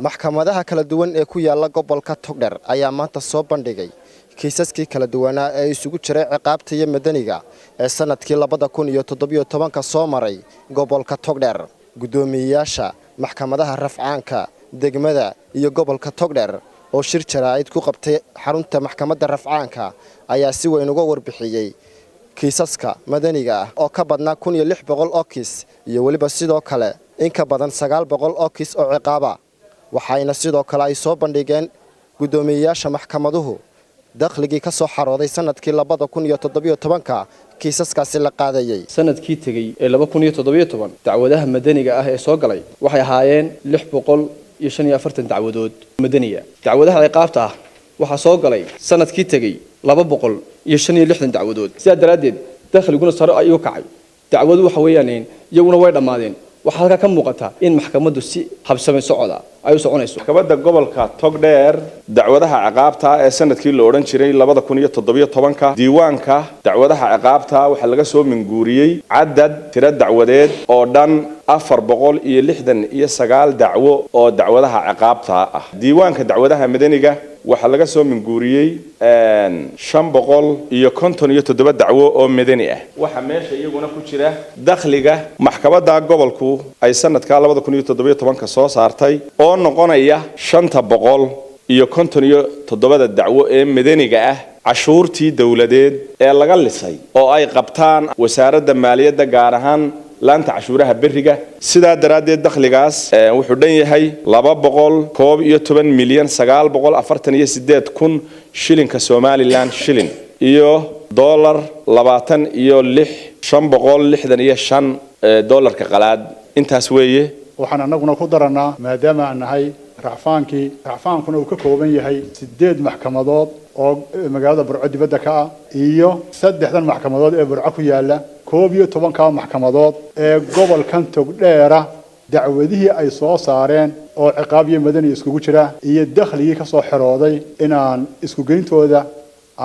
maxkamadaha kala duwan ee ku yaala gobolka Togdheer ayaa maanta soo bandhigay kiisaskii kala duwanaa ee isugu jiray ciqaabta iyo madaniga ee sanadkii 2017 soo maray gobolka Togdheer. Gudoomiyaasha maxkamadaha rafcaanka degmada iyo gobolka Togdheer oo shir jaraa'id ku qabtay xarunta maxkamadda rafcaanka ayaa si weyn uga warbixiyay kiisaska madaniga ah oo ka badnaa 1600 oo kiis iyo waliba sidoo kale in ka badan 900 oo kiis oo ciqaaba. waxayna sidoo kale ay soo bandhigeen gudoomiyaasha maxkamaduhu dakhligii ka soo xarooday sanadkii 2017 kiisaskaasi la qaadayay. sanadkii tagay ee 2017 dacwadaha madaniga ah ee soo galay waxay ahaayeen 645 dacwadood madaniya. dacwadaha ciqaabta ah waxa soo galay sanadkii tagay 265 dacwadood. sidaa daraadeed dakhliguna sare ayuu kacay. dacwadu waxa weeyaan iyaguna way dhamaadeen. waxa halka ka muuqata in maxkamaddu si habsami socda ay u soconayso. maxkamadda gobolka Togdheer dacwadaha ciqaabta ee sanadkii la oran jiray 2017 diiwaanka dacwadaha ciqaabta waxa laga soo minguuriyay cadad tiro dacwadeed oo dhan 469 dacwo oo dacwadaha ciqaabta ah. diiwaanka dacwadaha madaniga waxa laga soo minguuriyay 557 dacwo oo madani ah. waxa meesha iyaguna ku jira dakhliga maxkamadda gobolku ay sanadka 2017 soo saartay oo noqonaya 557 dacwo ee madaniga ah. cashuurtii dawladeed ee laga lisay oo ay qabtaan wasaaradda maaliyadda gaar ahaan laanta cashuuraha beriga. sidaa daraadeed dakhligaas wuxuu dhan yahay 212 milyan 948 shilinka Somaliland shilin iyo dollar 26,565 dollarka qalaad. intaas weeye waxaan anaguna ku daranaa maadaama aan nahay racfaankuna uu ka kooban yahay 8 maxkamadood oo magaalada Burco dibadda ka ah iyo 3 maxkamadood ee Burco ku yaala 12 maxkamadood ee gobolkan Togdheer dacwadihii ay soo saareen oo ciqaab iyo madani iskugu jira iyo dakhligii ka soo xirooday inaan isku geyntooda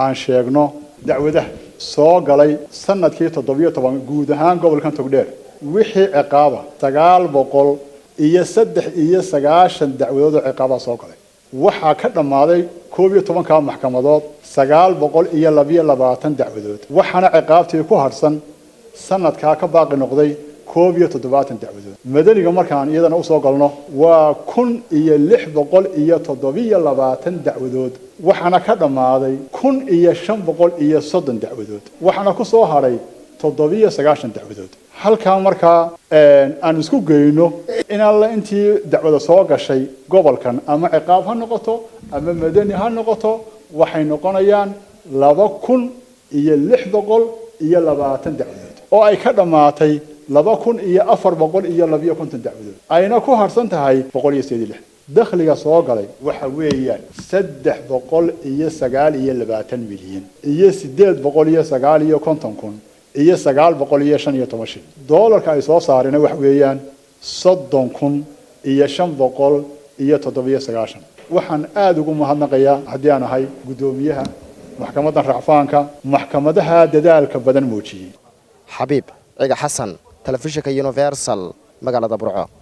aan sheegno. dacwadaha soo galay sanadkii 17 guud ahaan gobolkan Togdheer wixii ciqaaba 993 dacwadood oo ciqaaba soo galay. waxa ka dhamaaday 12 maxkamadood 922 dacwadood. waxaana ciqaabtii ku harsan sanadka ka baaqi noqday 17 dacwadood. madaniga markaan iyadana u soo galno waa 1627 dacwadood. waxaana ka dhamaaday 1530 dacwadood. waxaana ku soo haray 790 dacwadood. halka markaa aan isku geyno in alla intii dacwada soo gashay gobolkan ama ciqaab ha noqoto ama madani ha noqoto waxay noqonayaan 2620 dacwadood oo ay ka dhamaatay 2450 dacwadood ayna ku harsan tahay 186. dakhliga soo galay waxa weeyaan 329 milyan iyo 859 iyo 915 dollarka ay soo saareen wax weeyaan 30,597. waxaan aad ugu mahadnaqayaa haddii aan ahay gudoomiyaha maxkamadda racfaanka maxkamadaha dadaalka badan muujiyay. Xabiib Ciga Xasan, Telefishinka Universal, magaalada Burco.